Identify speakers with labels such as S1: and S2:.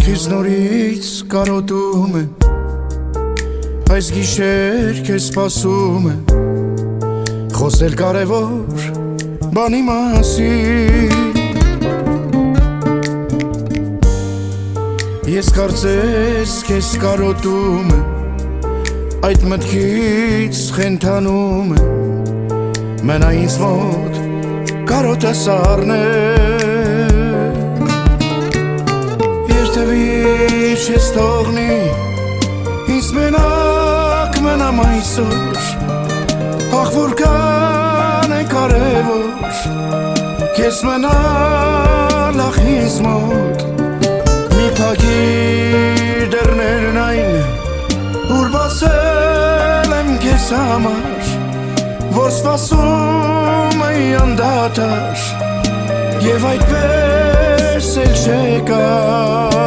S1: Քեզ նորից կարոտում եմ, այս գիշեր քեզ սպասում եմ, խոսել կարևոր բանի մասին։ Ես կարծես քեզ կարոտում եմ, այդ մտքից խենթանում եմ, մենա ինձ մոտ կարոտես առնել։ Երթևի չես թողնի, ինձ մենակ մենամ այսօր, ախ որքան է կարևոր քեզ մենալ ախ ինձ մոտ։ Մի փակիր դռներն այն, ուր բացել եմ քեզ համար, որ սպասում էի անդադար, և այդպես էլ չեկար։